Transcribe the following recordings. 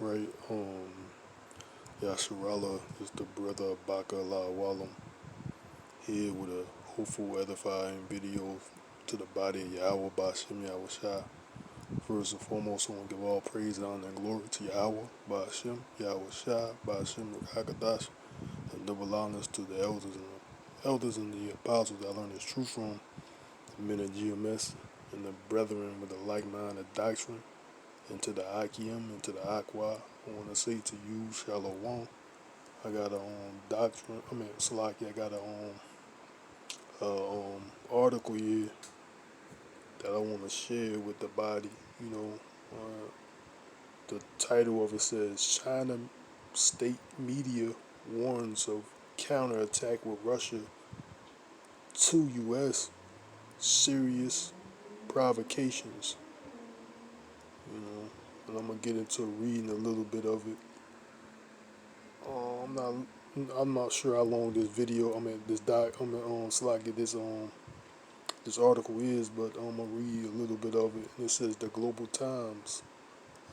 right? Yasharala is the brother of Baka Walam, here with a hopeful, edifying video to the body of YAHAWAHSHI, YAHAWAHSHI. First and foremost, I want to give all praise, honor, and glory to Yahweh, Ba'ashem, YAHAWAHSHI, Ba'ashem, Hakadash, and double honors to the elders and the apostles that I learned this truth from, the men of GMS, and the brethren with a like-minded doctrine, and to the Akim, and to the Aqua. I want to say to you, Shalom. I got a Salaki, I got a article here that I want to share with the body. You know, the title of it says China state media warns of counterattack with Russia to U.S. serious provocations. You know, and I'm gonna get into reading a little bit of it. I'm not. I'm not sure how long this video. Slide this article is, but I'm gonna read a little bit of it. And it says the Global Times,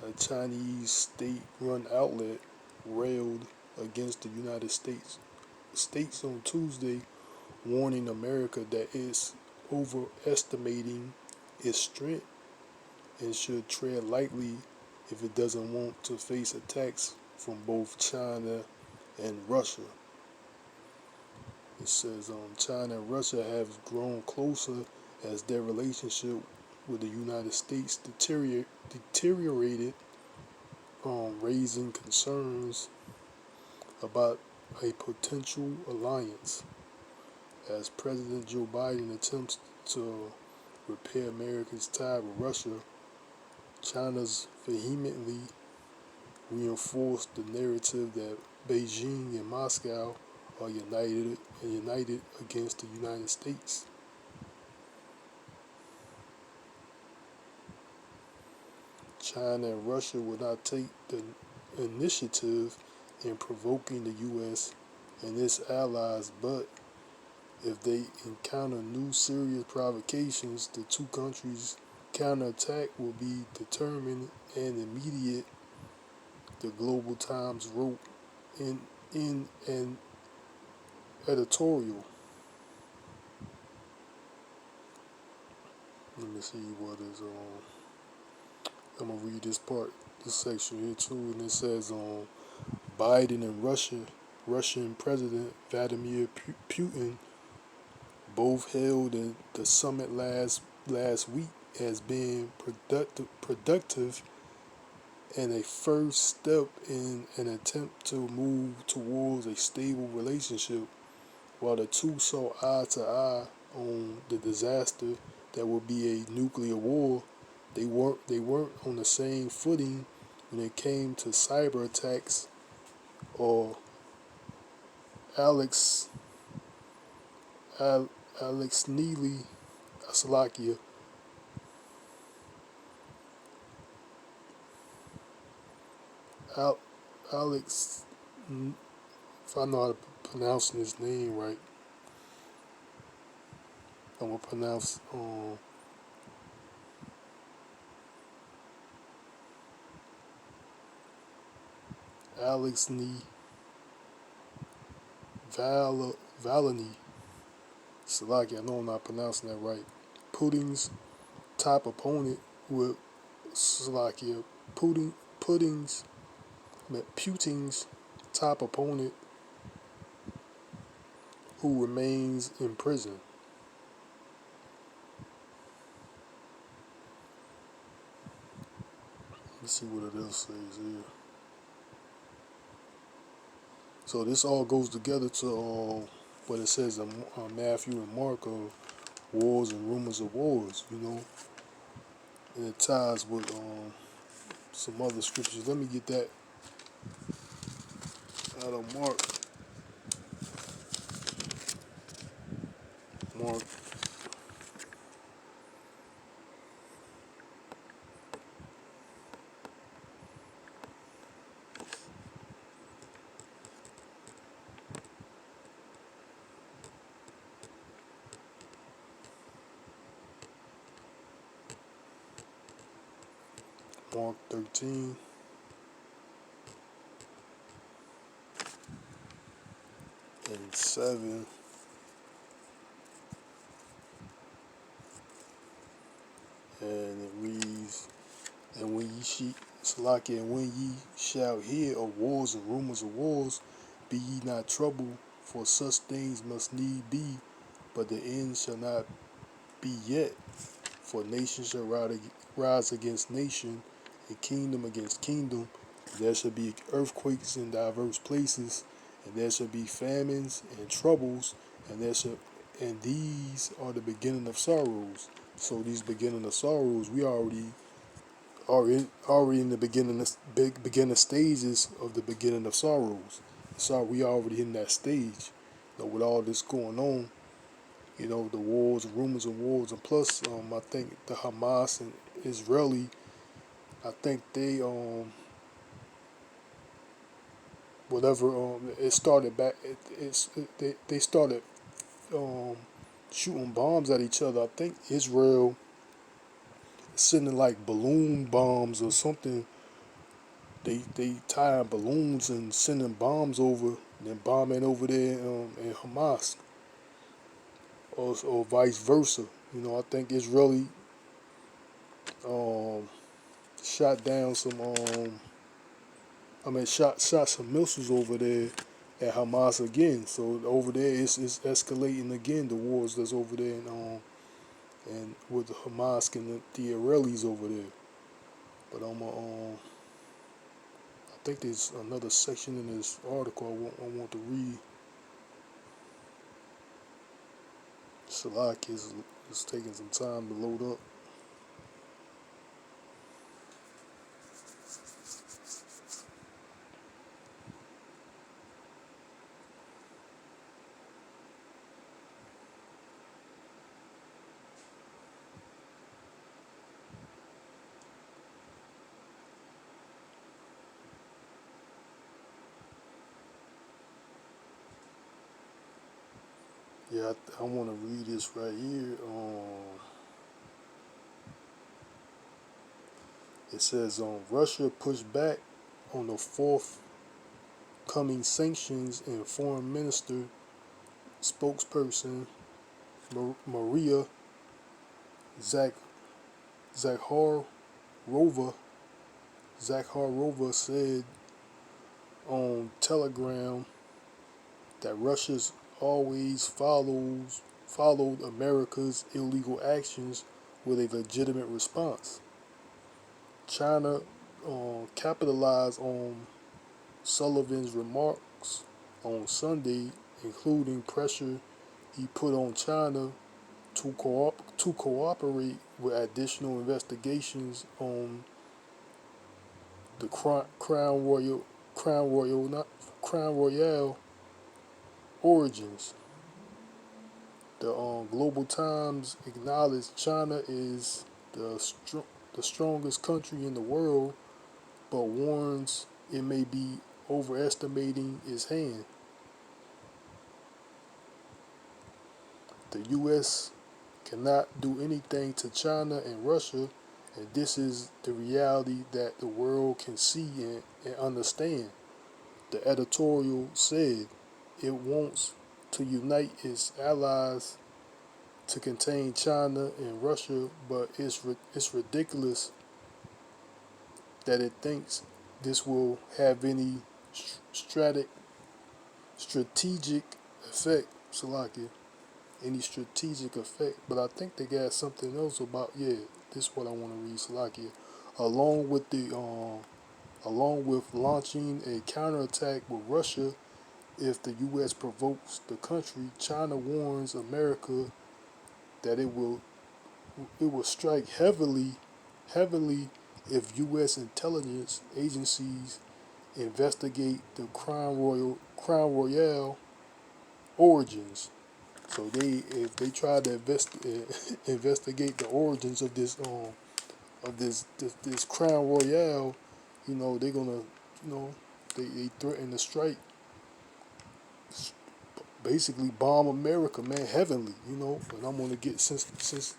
a Chinese state-run outlet, railed against the United States on Tuesday, warning America that it's overestimating its strength and should tread lightly if it doesn't want to face attacks from both China and Russia. It says China and Russia have grown closer as their relationship with the United States deteriorated, raising concerns about a potential alliance. As President Joe Biden attempts to repair America's tie with Russia, China's vehemently reinforced the narrative that Beijing and Moscow are united against the United States. China and Russia will not take the initiative in provoking the U.S. and its allies, but if they encounter new serious provocations, the two countries' counterattack will be determined and immediate, the Global Times wrote in an editorial. Let me see what is I'm gonna read this section here too, and it says Biden and Russian President Vladimir Putin both hailed the summit last week as being productive and a first step in an attempt to move towards a stable relationship. While the two saw eye to eye on the disaster that would be a nuclear war, they weren't on the same footing when it came to cyber attacks or Alex Alex Neely Slovakia. Alex, if I know how to pronounce his name right, I'm gonna pronounce Alex Valany Slovakia. I know I'm not pronouncing that right. Putin's top opponent with Slovakia. Putin's top opponent who remains in prison. Let's see what it else says here. So this all goes together to what it says in Matthew and Mark of wars and rumors of wars, you know, and it ties with some other scriptures. Let me get that out of Mark. Mark. Mark 13. 7, and it reads, and when ye Salaki, and when ye shall hear of wars and rumors of wars, be ye not troubled, for such things must need be, but the end shall not be yet. For nation shall rise against nation, and kingdom against kingdom. There shall be earthquakes in diverse places, and there shall be famines and troubles, and these are the beginning of sorrows. So these beginning of sorrows, we already in the beginning stages of the beginning of sorrows. So we already in that stage. With all this going on, the wars, rumors of wars, and plus, I think the Hamas and Israeli, I think they whatever it started back. They started um, shooting bombs at each other. I think Israel sending like balloon bombs or something. They tying balloons and sending bombs over, and then bombing over there in Hamas, or vice versa. I think Israeli um, shot down some shot some missiles over there at Hamas again. So over there, it's escalating again. The wars that's over there, and with the Hamas and the Israelis over there. But I think there's another section in this article I want to read. Shalak is taking some time to load up. Yeah, I want to read this right here. It says, Russia pushed back on the forthcoming sanctions, and Foreign Minister spokesperson Maria Zak Zakharova Zakharova said on Telegram that Russia's always followed America's illegal actions with a legitimate response. China capitalized on Sullivan's remarks on Sunday, including pressure he put on China to cooperate with additional investigations on the Crown Royale origins. The Global Times acknowledged China is the strongest country in the world, but warns it may be overestimating its hand. The U.S. cannot do anything to China and Russia, and this is the reality that the world can see and understand. The editorial said it wants to unite its allies to contain China and Russia, but it's ridiculous that it thinks this will have any strategic effect. Salakia, any strategic effect. But I think they got something else about, this is what I want to read, Salakia. Along with along with launching a counterattack with Russia if the U.S. provokes the country, China warns America that it will strike heavily if U.S. intelligence agencies investigate the Crown Royale origins. So if they try to investigate the origins of this Crown Royale, they're gonna, they threaten to strike, basically bomb America, man, heavenly, But I'm gonna get since this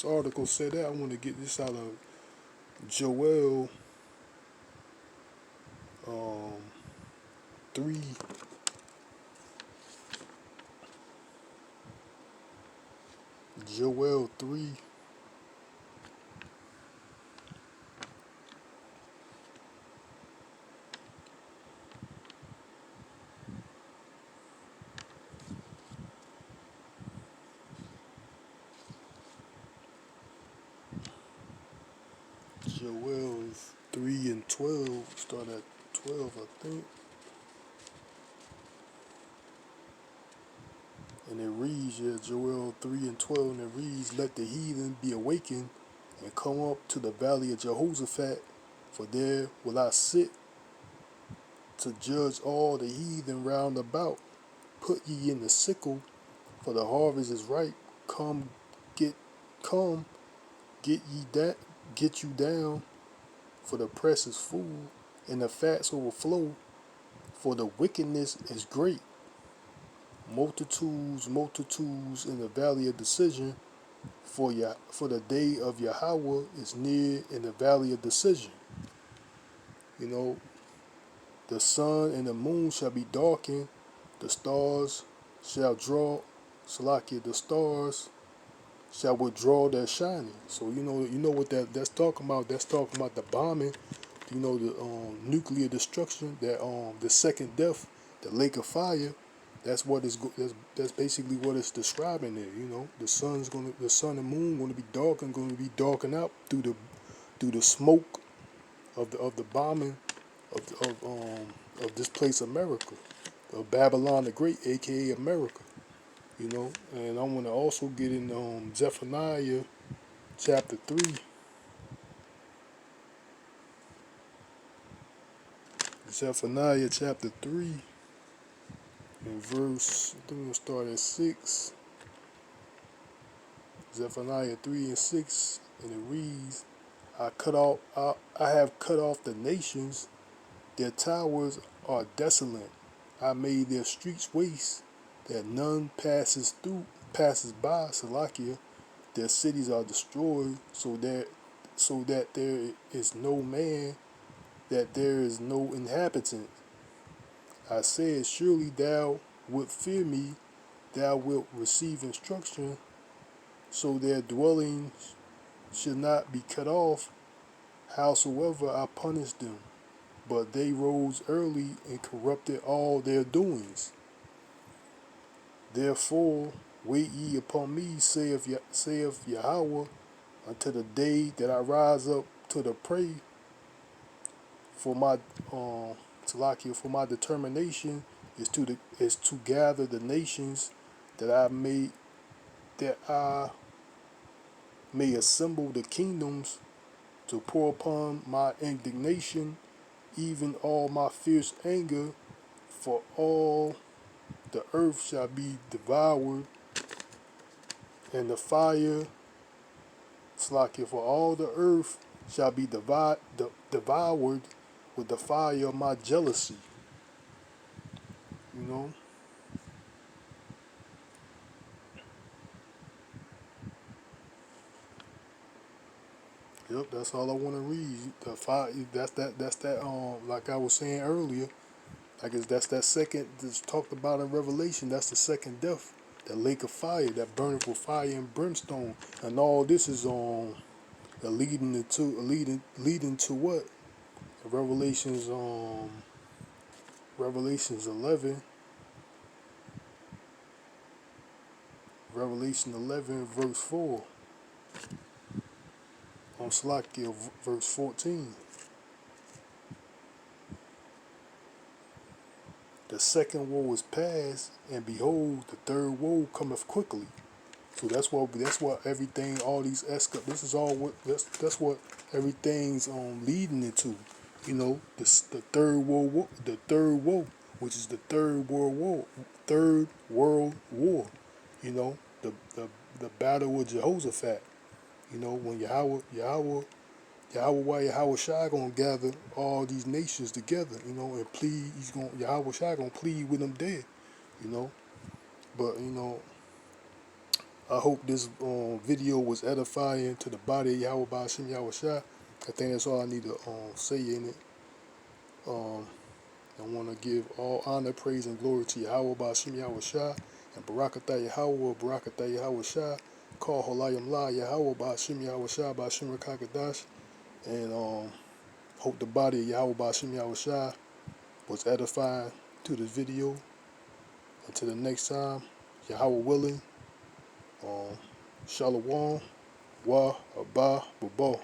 article said that, I want to get this out of Joel um, 3 Joel 3. Joel 3 and 12. Start at 12, I think. And it reads, yeah, Joel 3 and 12, and it reads, let the heathen be awakened and come up to the valley of Jehoshaphat, for there will I sit to judge all the heathen round about. Put ye in the sickle, for the harvest is ripe. Come, get, come, get ye that, get you down, for the press is full, and the fats overflow, for the wickedness is great. Multitudes, multitudes in the valley of decision, for the day of Yahweh is near in the valley of decision. You know, the sun and the moon shall be darkened, the stars shall draw, Salakia, the stars shall withdraw their shining. So you know what that's talking about. That's talking about the bombing. You know, the nuclear destruction. That the second death, the lake of fire. That's what is that's basically what it's describing there. You know, the sun and moon going to be darkened, going to be darkened out through the smoke of the bombing of this place America, of Babylon the Great, aka America. You know, and I want to also get in Zephaniah chapter 3. Zephaniah chapter 3 and verse, I think we'll start at 6. Zephaniah 3 and 6, and it reads, I have cut off the nations, their towers are desolate. I made their streets waste, that none passes by, Salakia. Their cities are destroyed, so that there is no man, that there is no inhabitant. I said, surely thou wilt fear me, thou wilt receive instruction, so their dwellings should not be cut off, howsoever I punished them. But they rose early and corrupted all their doings. Therefore, wait ye upon me, saith Yahawah, until the day that I rise up to the prey for my Salakia, for my determination is to gather the nations that I may assemble the kingdoms to pour upon my indignation, even all my fierce anger, for all the earth shall be devoured, and the fire, Slakia, for all the earth shall be devoured with the fire of my jealousy. You know? Yep, that's all I want to read. The fire, that's that like I was saying earlier, I guess that's that second that's talked about in Revelation. That's the second death, that lake of fire, that burning with fire and brimstone, and all this is leading to what? Revelations Revelations 11, Revelation 11 verse 4 on Slakia verse 14. The second woe is past, and behold, the third woe cometh quickly. So that's what everything, all these this is all what that's what everything's leading into. You know, the third woe, which is the third world war. You know, the battle with Jehoshaphat. You know, when YAHAWAHSHI gonna gather all these nations together. You know, and plead. YAHAWAHSHI gonna plead with them dead. You know, but you know. I hope this video was edifying to the body of Yahweh Ba'ashim Yahushua. I think that's all I need to say in it. I want to give all honor, praise, and glory to Yahweh Ba'ashim Yahushua and Barakatah Yahweh, Barakatah Yahushua, call Holayim La, YAHAWAHSHI, YAHAWAHSHI, Kakadash, and hope the body of YAHAWAHSHI, YAHAWAHSHI was edifying to this video. Until the next time, Yahweh willing, Shalom, Wa, Abba, Babo.